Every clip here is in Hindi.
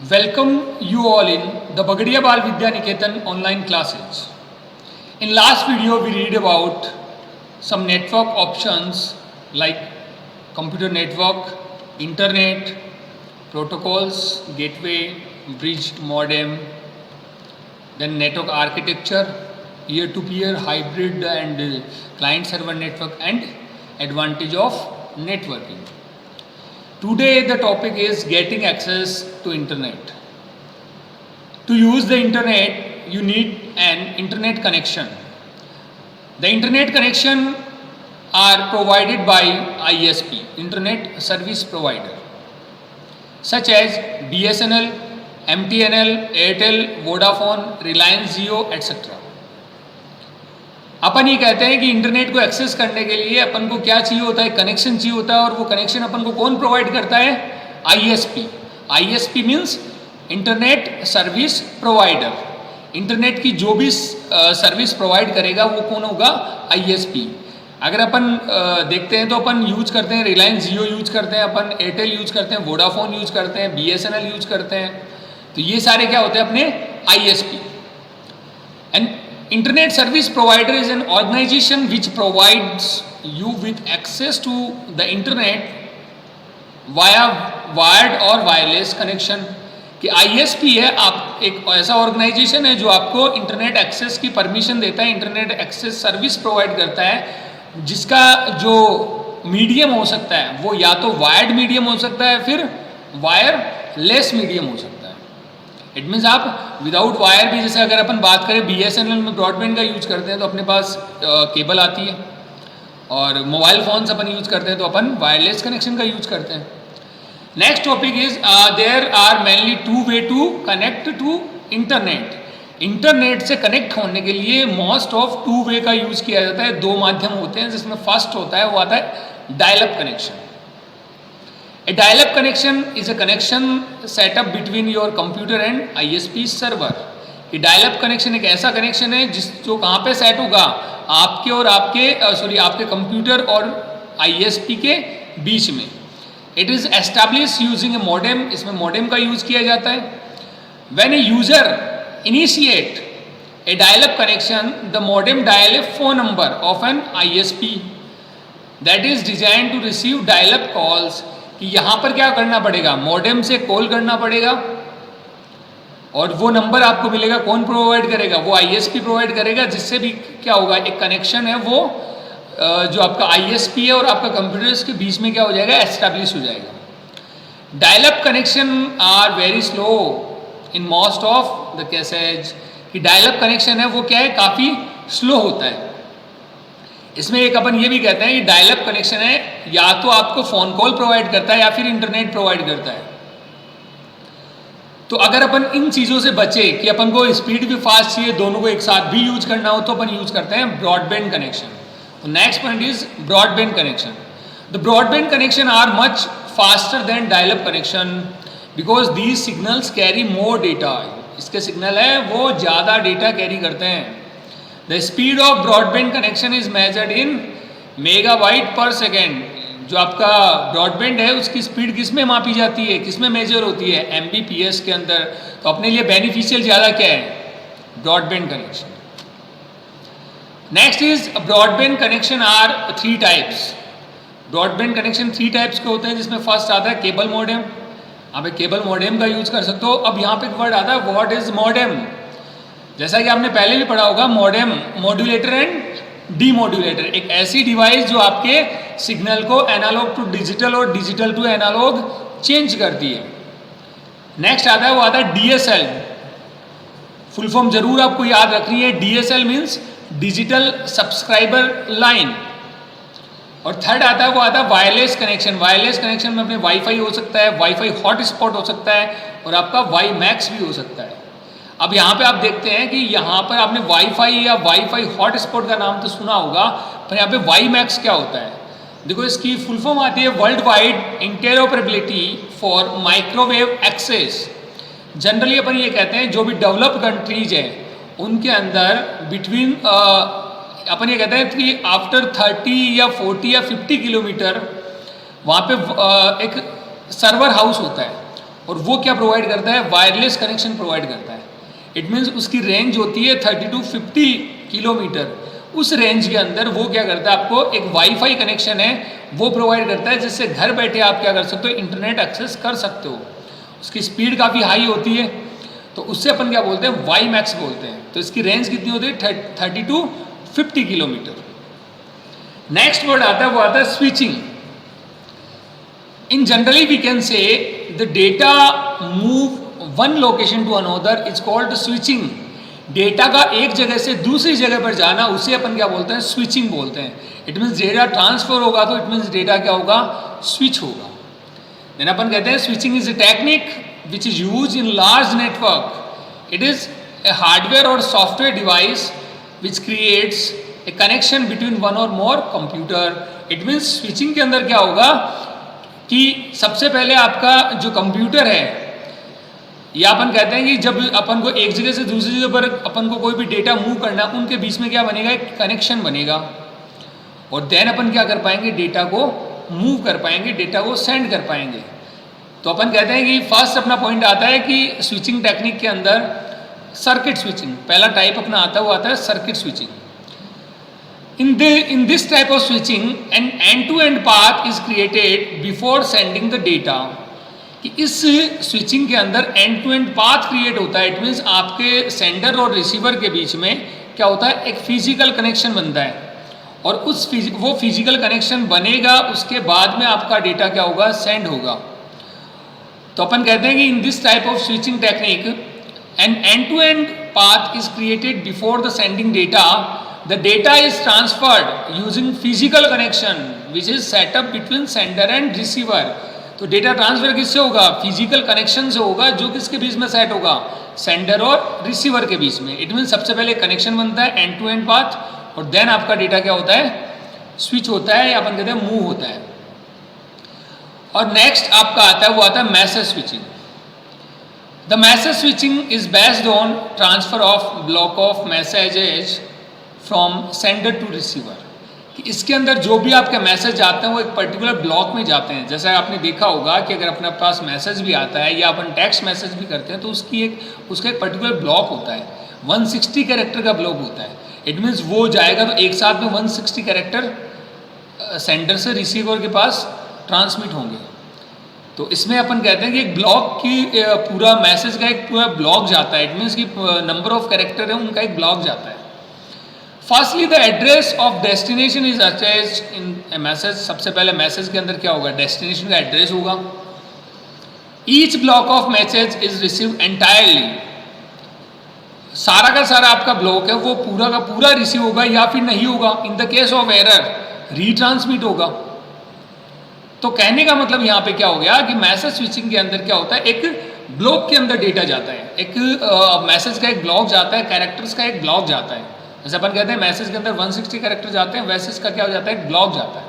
Welcome you all in the Bagadia Bal Vidya Niketan online classes. In last video we read about some network options like computer network, internet, protocols, gateway, bridge, modem, then network architecture, peer-to-peer, hybrid and client server network and advantage of networking. Today the topic is getting access to internet. To use the internet you need an internet connection. The internet connection are provided by ISP, Internet Service Provider, such as BSNL, MTNL, Airtel, Vodafone, Reliance Jio, etc. अपन ये कहते हैं कि इंटरनेट को एक्सेस करने के लिए अपन को क्या चाहिए होता है, कनेक्शन चाहिए होता है, और वो कनेक्शन अपन को कौन प्रोवाइड करता है? ISP. ISP means internet service provider. Internet की जो भी सर्विस प्रोवाइड करेगा वो कौन होगा? आईएसपी. अगर अपन देखते हैं तो अपन यूज करते हैं रिलायंस जियो यूज करते हैं, अपन एयरटेल यूज करते हैं, वोडाफोन यूज करते हैं, बीएसएनएल यूज करते हैं. तो ये सारे क्या होते हैं? अपने ISP. And Internet Service Provider is an organization which provides you with access to the internet via wired or wireless connection. कि ISP है, आप एक ऐसा ऑर्गेनाइजेशन है जो आपको इंटरनेट एक्सेस की परमिशन देता है, इंटरनेट एक्सेस सर्विस प्रोवाइड करता है, जिसका जो मीडियम हो सकता है वो या तो वायर्ड मीडियम हो सकता है, फिर वायरलेस मीडियम हो सकता है. इट मीन्स आप विदाउट वायर भी, जैसे अगर अपन बात करें BSNL में ब्रॉडबैंड का यूज करते हैं तो अपने पास केबल आती है, और मोबाइल फ़ोन्स अपन यूज करते हैं तो अपन वायरलेस कनेक्शन का यूज करते हैं. Next topic is there are mainly two way to connect to internet. Internet से कनेक्ट होने के लिए मोस्ट ऑफ टू वे का यूज किया जाता है. दो माध्यम होते हैं, जिसमें फर्स्ट होता है वो आता है dial up connection. A dial-up connection is a connection set up between your computer and ISP server. कि dial-up connection एक ऐसा connection है जो कहाँ पे सेट होगा? आपके और आपके कंप्यूटर और ISP के बीच में. It is established using a modem. इसमें modem का यूज किया जाता है. When a user initiate a dial-up connection, the modem dial a phone number of an ISP that is designed to receive dial-up calls. कि यहाँ पर क्या करना पड़ेगा? मॉडेम से कॉल करना पड़ेगा, और वो नंबर आपको मिलेगा. कौन प्रोवाइड करेगा? वो आईएसपी प्रोवाइड करेगा, जिससे भी क्या होगा, एक कनेक्शन है वो जो आपका आईएसपी है और आपका कंप्यूटर्स के बीच में क्या हो जाएगा? एस्टैब्लिश हो जाएगा. Dial up connection are very slow in most of the cases. कि डायल अप कनेक्शन है वो क्या है? काफ़ी स्लो होता है. इसमें एक अपन ये भी कहते हैं कि डायल अप कनेक्शन है या तो आपको फ़ोन कॉल प्रोवाइड करता है या फिर इंटरनेट प्रोवाइड करता है. तो अगर अपन इन चीज़ों से बचे कि अपन को स्पीड भी फास्ट चाहिए, दोनों को एक साथ भी यूज करना हो, तो अपन यूज करते हैं ब्रॉडबैंड कनेक्शन. तो next point is broadband connection. The broadband connection are much faster than dial up connection because these signals carry more data. इसके सिग्नल है वो ज़्यादा डेटा कैरी करते हैं. The speed of broadband connection is measured in megabyte per second. जो आपका ब्रॉडबैंड है उसकी स्पीड किस में मापी जाती है, किस में मेजर होती है? MBPS के अंदर. तो अपने लिए बेनिफिशियल ज़्यादा क्या है? Broadband connection. Next is broadband connection are 3 types. Broadband connection 3 types के होते हैं, जिसमें फर्स्ट आता है केबल मॉडेम. आप केबल मॉडेम का यूज कर सकते हो. अब यहाँ पे एक वर्ड आता है, व्हाट इज मॉडेम. जैसा कि आपने पहले भी पढ़ा होगा, मॉडेम मॉड्यूलेटर एंड डीमॉड्यूलेटर. एक ऐसी डिवाइस जो आपके सिग्नल को एनालॉग टू डिजिटल और डिजिटल टू एनालॉग चेंज करती है. नेक्स्ट आता है वो आता है DSL. फुल फॉर्म जरूर आपको याद रखनी है. DSL means digital subscriber line. और थर्ड आता है वो आता है वायरलेस कनेक्शन. वायरलेस कनेक्शन में अपने वाईफाई हो सकता है, वाईफाई हॉटस्पॉट हो सकता है, और आपका वाईमैक्स भी हो सकता है. अब यहाँ पे आप देखते हैं कि यहाँ पर आपने वाईफाई या वाईफाई हॉटस्पॉट का नाम तो सुना होगा, पर यहाँ पे वाईमैक्स क्या होता है? देखो इसकी फुल फॉर्म आती है world wide interoperability for microwave access. Generally अपन ये कहते हैं जो भी डेवलप कंट्रीज हैं उनके अंदर बिटवीन अपन ये कहते हैं कि आफ्टर 30 या 40 या 50 किलोमीटर वहाँ पे एक सर्वर हाउस होता है, और वो क्या प्रोवाइड करता है, वायरलेस कनेक्शन प्रोवाइड करता है। इट मीन्स उसकी रेंज होती है 30 to 50 किलोमीटर। उस रेंज के अंदर वो क्या करता है, आपको एक वाईफाई कनेक्शन है वो प्रोवाइड करता है, जिससे घर बैठे आप क्या कर सकते हो, इंटरनेट एक्सेस कर सकते हो। उसकी स्पीड काफ़ी हाई होती है, तो उससे अपन क्या बोलते हैं, वाई मैक्स बोलते हैं। तो इसकी रेंज कितनी होती है, 30 to 50 किलोमीटर। नेक्स्ट वर्ड आता है, वो आता है switching. In generally we can say the data move one location to another is called switching. Data का एक जगह से दूसरी जगह पर जाना, उसे अपन क्या बोलते हैं, स्विचिंग बोलते हैं। इट मीन्स डेटा ट्रांसफर होगा तो इट मीन्स डेटा क्या होगा, स्विच होगा। देन अपन कहते हैं switching is a technique which is used in large network. It is a hardware or software device which creates a connection between one or more computer. It means switching के अंदर क्या होगा कि सबसे पहले आपका जो कंप्यूटर है, या अपन कहते हैं कि जब अपन को एक जगह से दूसरी जगह पर अपन को कोई भी डेटा मूव करना, उनके बीच में क्या बनेगा, एक कनेक्शन बनेगा, और देन अपन क्या कर पाएंगे, डेटा को मूव कर पाएंगे, डेटा को सेंड कर पाएंगे। तो अपन कहते हैं कि फर्स्ट अपना पॉइंट आता है कि स्विचिंग टेक्निक के अंदर सर्किट स्विचिंग पहला टाइप अपना आता है circuit switching. In this type of switching an end to end path is created before sending the data. कि इस स्विचिंग के अंदर end to end path create होता है। इट मीन्स आपके सेंडर और रिसीवर के बीच में क्या होता है, एक फिजिकल कनेक्शन बनता है, और वो फिजिकल कनेक्शन बनेगा, उसके बाद में आपका डेटा क्या होगा, सेंड होगा। तो अपन कहते हैं कि in this type of switching technique an end to end path is created before the sending data. The data is transferred using physical connection which is setup between sender and receiver. तो डेटा ट्रांसफर किससे होगा, फिजिकल कनेक्शन से होगा, जो किसके बीच में सेट होगा, सेंडर और रिसीवर के बीच में। इट मीन सबसे पहले कनेक्शन बनता है एंड टू एंड पाथ, और देन आपका डेटा क्या होता है, स्विच होता है, या अपन कहते हैं मूव होता है। और नेक्स्ट आपका आता है, वो आता है message switching. The message switching is based on transfer of block of messages from sender to receiver. कि इसके अंदर जो भी आपके मैसेज आते हैं वो एक पर्टिकुलर ब्लॉक में जाते हैं। जैसा आपने देखा होगा कि अगर अपने पास मैसेज भी आता है या अपन टेक्स्ट मैसेज भी करते हैं, तो उसका एक पर्टिकुलर ब्लॉक होता है, 160 कैरेक्टर का ब्लॉक होता है। इट मीन्स वो जाएगा तो एक साथ में 160 कैरेक्टर सेंडर से रिसीवर के पास ट्रांसमिट होंगे। तो इसमें अपन कहते हैं कि एक ब्लॉक की पूरा मैसेज का एक पूरा ब्लॉक जाता है। इट मीन्स कि नंबर ऑफ कैरेक्टर है उनका एक ब्लॉक जाता है। Firstly the address of destination is attached in A message. सबसे पहले मैसेज के अंदर क्या होगा, डेस्टिनेशन का एड्रेस होगा। Each block of message is receive entirely. सारा का सारा आपका ब्लॉक है वो पूरा का पूरा रिसीव होगा या फिर नहीं होगा। In the case of error retransmit होगा। तो कहने का मतलब यहाँ पे क्या हो गया कि मैसेज स्विचिंग के अंदर क्या होता है, एक ब्लॉक के अंदर डेटा जाता है, एक मैसेज का एक ब्लॉक जाता है, कैरेक्टर्स का एक ब्लॉक जाता है। जैसे अपन कहते हैं मैसेज के अंदर 160 कैरेक्टर जाते हैं, वैसे इसका क्या हो जाता है, एक ब्लॉक जाता है।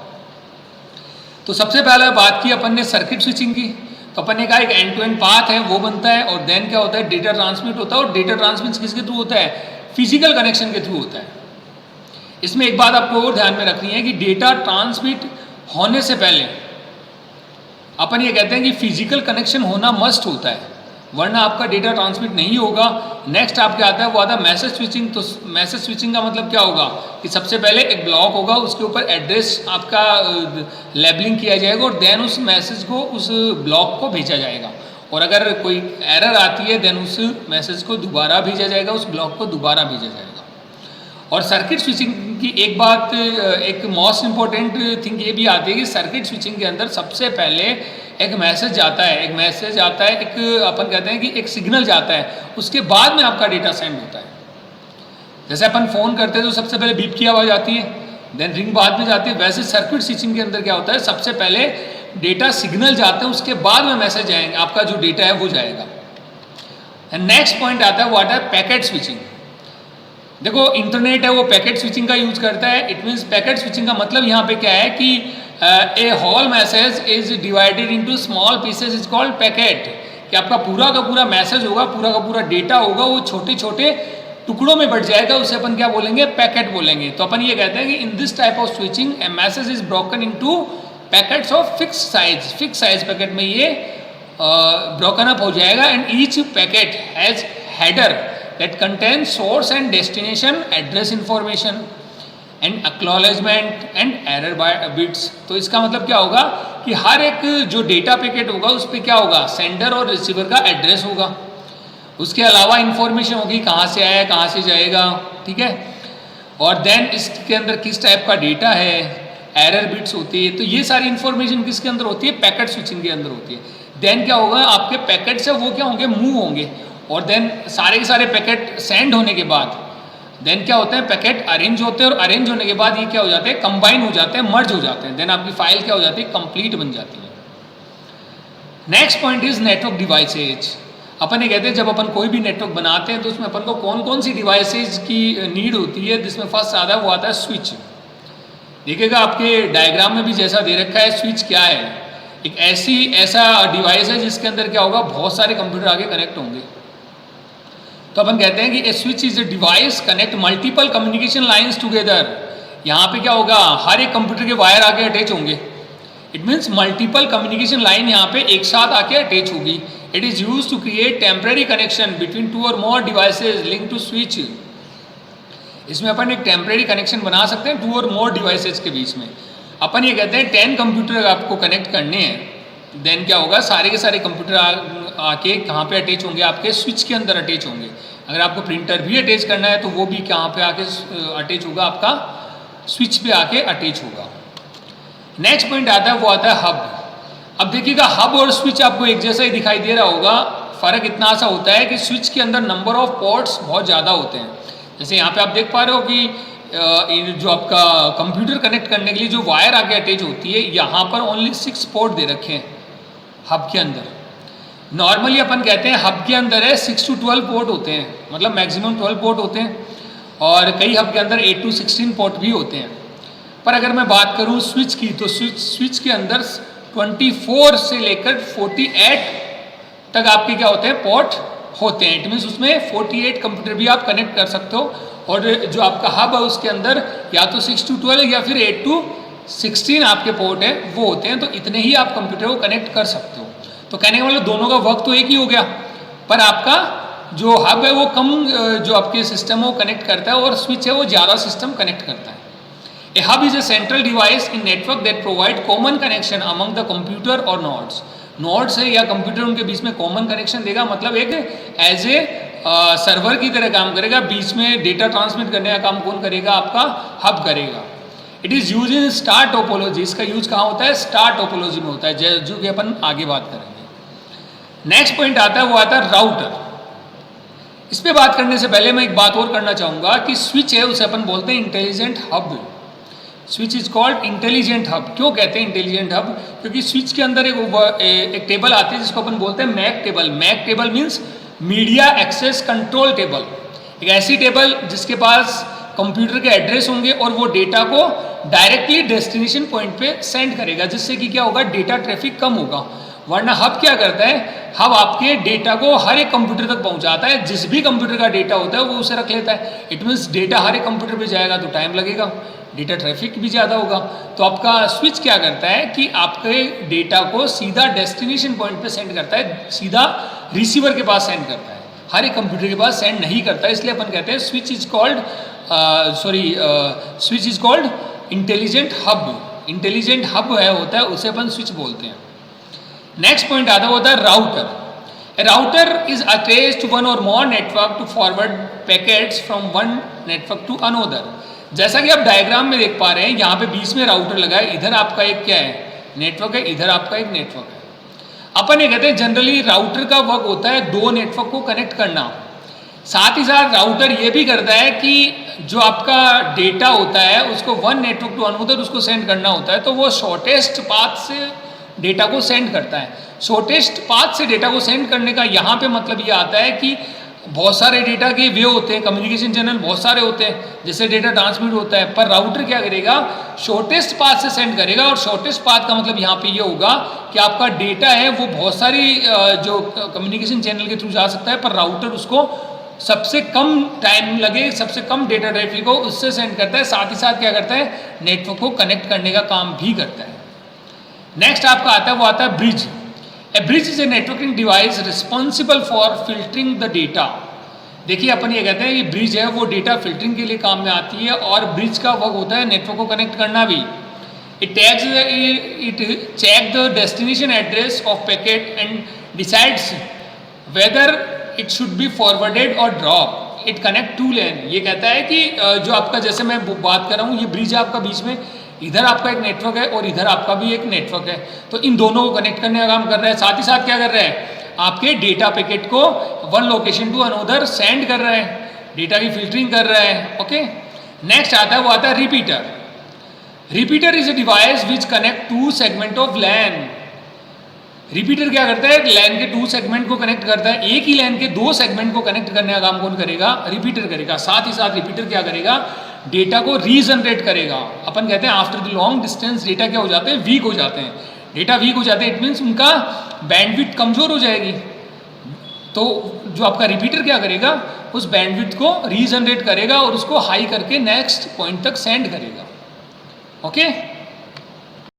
तो सबसे पहले बात की अपन ने सर्किट स्विचिंग की, तो अपन ने कहा एक एंड टू एंड पाथ है वो बनता है, और देन क्या होता है, डेटा ट्रांसमिट होता है। और डेटा ट्रांसमिट किसके थ्रू होता है, फिजिकल कनेक्शन के थ्रू होता है। इसमें एक बात आपको और ध्यान में रखनी है कि डेटा ट्रांसमिट होने से पहले अपन ये कहते हैं कि फिजिकल कनेक्शन होना मस्ट होता है, वरना आपका डेटा ट्रांसमिट नहीं होगा। नेक्स्ट आपके आता है वो आता है मैसेज स्विचिंग। तो मैसेज स्विचिंग का मतलब क्या होगा कि सबसे पहले एक ब्लॉक होगा, उसके ऊपर एड्रेस आपका लेबलिंग किया जाएगा, और देन उस मैसेज को उस ब्लॉक को भेजा जाएगा। और अगर कोई एरर आती है देन उस मैसेज को दोबारा भेजा जाएगा, उस ब्लॉक को दोबारा भेजा जाएगा। और सर्किट स्विचिंग की एक बात, एक मोस्ट इम्पॉर्टेंट थिंग ये भी आती है कि सर्किट स्विचिंग के अंदर सबसे पहले एक मैसेज जाता है, एक अपन कहते हैं कि एक सिग्नल जाता है, उसके बाद में आपका डेटा सेंड होता है। जैसे अपन फ़ोन करते हैं तो सबसे पहले बीप की आवाज़ आती है, देन रिंग बाद में जाती है। वैसे सर्किट स्विचिंग के अंदर क्या होता है, सबसे पहले डेटा सिग्नल जाता है, उसके बाद में मैसेज आएंगे, आपका जो डेटा है वो जाएगा। एंड नेक्स्ट पॉइंट आता है वो आता है पैकेट स्विचिंग। देखो इंटरनेट है वो पैकेट स्विचिंग का यूज करता है। इट मीन्स पैकेट स्विचिंग का मतलब यहाँ पे क्या है कि a whole message is divided into small pieces is called packet. कि आपका पूरा का पूरा मैसेज होगा, पूरा का पूरा डेटा होगा, वो छोटे छोटे टुकड़ों में बट जाएगा, उसे अपन क्या बोलेंगे, पैकेट बोलेंगे। तो अपन ये कहते हैं कि in this type of switching A message is broken into packets of fix size. Fix size packet में ये ब्रोकन अप हो जाएगा and each packet has header that contain source and destination address information and acknowledgement and error bits. तो इसका मतलब क्या होगा कि हर एक जो डेटा पैकेट होगा उस पर क्या होगा, सेंडर और रिसीवर का एड्रेस होगा, उसके अलावा इंफॉर्मेशन होगी कहाँ से आया कहाँ से जाएगा, ठीक है, और देन इसके अंदर किस टाइप का डेटा है, एरर बिट्स होती है। तो ये सारी इंफॉर्मेशन किसके अंदर होती है, पैकेट स्विचिंग के अंदर होती है। देन क्या होगा, आपके पैकेट से वो क्या होंगे, मूव होंगे, और देन सारे के सारे पैकेट सेंड होने के बाद देन क्या होता है, पैकेट अरेंज होते हैं, और अरेंज होने के बाद ये क्या हो जाते हैं, कंबाइन हो जाते हैं, मर्ज हो जाते हैं, देन आपकी फाइल क्या हो जाती है, कंप्लीट बन जाती है। Next point is network devices. अपन ये कहते हैं जब अपन कोई भी नेटवर्क बनाते हैं तो उसमें अपन को कौन कौन सी डिवाइसेज की नीड होती है, जिसमें फर्स्ट आता है वो आता है स्विच। देखिएगा आपके डायग्राम में भी जैसा दे रखा है, स्विच क्या है, एक ऐसा डिवाइस है जिसके अंदर क्या होगा, बहुत सारे कंप्यूटर आगे कनेक्ट होंगे। तो अपन कहते हैं कि a switch is a device connect multiple communication lines together. यहाँ पे क्या होगा, हर एक कंप्यूटर के वायर आगे अटैच होंगे, it means multiple communication line यहाँ पे एक साथ आके अटैच होगी। It is use to create temporary connection between two और more devices link to switch. इसमें अपन एक टेम्परेरी कनेक्शन बना सकते हैं टू और मोर डिवाइसेज के बीच में। अपन ये कहते हैं 10 कंप्यूटर आपको कनेक्ट करने हैं, देन क्या होगा, सारे के सारे कंप्यूटर आके कहाँ पे अटैच होंगे, आपके स्विच के अंदर अटैच होंगे। अगर आपको प्रिंटर भी अटैच करना है तो वो भी कहाँ पे आके अटैच होगा, आपका स्विच पे आके अटैच होगा। नेक्स्ट पॉइंट आता है वो आता है हब। अब देखिएगा हब और स्विच आपको एक जैसा ही दिखाई दे रहा होगा, फ़र्क इतना सा होता है कि स्विच के अंदर नंबर ऑफ पोर्ट्स बहुत ज़्यादा होते हैं। जैसे यहाँ पे आप देख पा रहे हो कि जो आपका कंप्यूटर कनेक्ट करने के लिए जो वायर आगे अटैच होती है, यहाँ पर ओनली 6 पोर्ट दे रखे हैं हब के अंदर। नॉर्मली अपन कहते हैं हब के अंदर है 6 to 12 पोर्ट होते हैं, मतलब मैक्सिमम 12 पोर्ट होते हैं, और कई हब के अंदर 8 to 16 पोर्ट भी होते हैं। पर अगर मैं बात करूँ स्विच की, तो स्विच के अंदर 24 से लेकर 48 तक आपके क्या होते हैं, पोर्ट होते हैं। इट मीन्स उसमें 48 कंप्यूटर भी आप कनेक्ट कर सकते हो, और जो आपका हब है उसके अंदर या तो 6 to 12 या फिर 8 to 16 आपके पोर्ट है वो होते हैं। तो इतने ही आप कंप्यूटर को कनेक्ट कर सकते हो। तो कहने का मतलब दोनों का वर्क तो एक ही हो गया, पर आपका जो हब है वो कम जो आपके सिस्टम है वो कनेक्ट करता है, और स्विच है वो ज़्यादा सिस्टम कनेक्ट करता है। A hub is a central device in network that provide common connection among the computer or nodes. Nodes है या कंप्यूटर उनके बीच में कॉमन कनेक्शन देगा, मतलब एक एज ए सर्वर की तरह काम करेगा। बीच में डेटा ट्रांसमिट करने का काम कौन करेगा, आपका हब करेगा। It is use in star topology. इसका यूज कहाँ होता है, स्टार टोपोलॉजी में होता है, जो कि अपन आगे बात करेंगे। नेक्स्ट पॉइंट आता है वो आता है राउटर। इस पर बात करने से पहले मैं एक बात और करना चाहूँगा कि स्विच है उसे अपन बोलते हैं intelligent hub. Switch is called intelligent hub. क्यों कहते हैं इंटेलिजेंट हब, क्योंकि स्विच के अंदर एक टेबल आती है जिसको अपन बोलते हैं MAC table. MAC table means media access control table. एक ऐसी टेबल जिसके पास कंप्यूटर के एड्रेस होंगे और वो डेटा को डायरेक्टली डेस्टिनेशन पॉइंट पे सेंड करेगा, जिससे कि क्या होगा, डेटा ट्रैफिक कम होगा। वरना हब क्या करता है, हब आपके डेटा को हर एक कंप्यूटर तक पहुंचाता है। जिस भी कंप्यूटर का डेटा होता है वो उसे रख लेता है। इट मीन्स डेटा हर एक कंप्यूटर पे जाएगा तो टाइम लगेगा, डेटा ट्रैफिक भी ज़्यादा होगा। तो आपका स्विच क्या करता है कि आपके डेटा को सीधा डेस्टिनेशन पॉइंट पे सेंड करता है, सीधा रिसीवर के पास सेंड करता है, हर एक कंप्यूटर के पास सेंड नहीं करता। इसलिए अपन कहते हैं switch is called intelligent hub. Intelligent hub है होता है उसे अपन स्विच बोलते हैं। नेक्स्ट पॉइंट आता होता है router. A router is attached to one or more network to forward packets from one network to another. जैसा कि आप डायग्राम में देख पा रहे हैं, यहाँ पे बीच में राउटर लगा है, इधर आपका एक क्या है, नेटवर्क है, इधर आपका एक नेटवर्क है। अपन ये कहते हैं जनरली राउटर का वर्क होता है दो नेटवर्क को कनेक्ट करना। साथ ही साथ राउटर ये भी करता है कि जो आपका डेटा होता है उसको वन नेटवर्क टू अनदर उसको सेंड करना होता है, तो वो शॉर्टेस्ट पाथ से डेटा को सेंड करता है। शॉर्टेस्ट पाथ से डेटा को सेंड करने का यहाँ पे मतलब ये आता है कि बहुत सारे डेटा के वे होते हैं, कम्युनिकेशन चैनल बहुत सारे होते हैं जिससे डेटा ट्रांसमिट होता है, पर राउटर क्या करेगा, शॉर्टेस्ट पाथ से सेंड करेगा। और शॉर्टेस्ट पाथ का मतलब यहाँ पे ये होगा कि आपका डेटा है वो बहुत सारी जो कम्युनिकेशन चैनल के थ्रू जा सकता है, पर राउटर उसको सबसे कम टाइम लगे, सबसे कम डेटा ट्रैफिक हो उससे सेंड करता है। साथ ही साथ क्या करता है, नेटवर्क को कनेक्ट करने का काम भी करता है। नेक्स्ट आपका आता है वो आता है bridge. A bridge is a networking device responsible for filtering the data. देखिए अपन ये कहते हैं कि ब्रिज है वो डेटा फिल्टरिंग के लिए काम में आती है, और ब्रिज का वर्क होता है नेटवर्क को कनेक्ट करना भी। It check the destination address of packet and decides whether it should be forwarded और drop. It connect to LAN. ये कहता है कि जो आपका, जैसे मैं बात कर रहा हूँ, ये ब्रिज है आपका, बीच में इधर आपका एक नेटवर्क है और इधर आपका भी एक नेटवर्क है, तो इन दोनों को कनेक्ट करने का काम कर रहा है। साथ ही साथ क्या कर रहा है, आपके डेटा पैकेट को one location to another send कर रहा है, डेटा की फिल्टरिंग कर रहा है। ओके, नेक्स्ट आता है, वो आता है repeater. Repeater is a device which connect to segment of LAN. Repeater क्या करता है, लैन के 2 सेगमेंट को कनेक्ट करता है। एक ही लैन के 2 सेगमेंट को कनेक्ट करने का काम कौन करेगा, रिपीटर करेगा। साथ ही साथ रिपीटर क्या करेगा, डेटा को रीजनरेट करेगा। अपन कहते हैं after the long distance data क्या हो जाते हैं, वीक हो जाते हैं। डेटा वीक हो जाते हैं, इट मीन्स उनका बैंडविड्थ कमजोर हो जाएगी। तो जो आपका रिपीटर क्या करेगा, उस बैंडविड्थ को रीजनरेट करेगा और उसको हाई करके नेक्स्ट पॉइंट तक सेंड करेगा। ओके।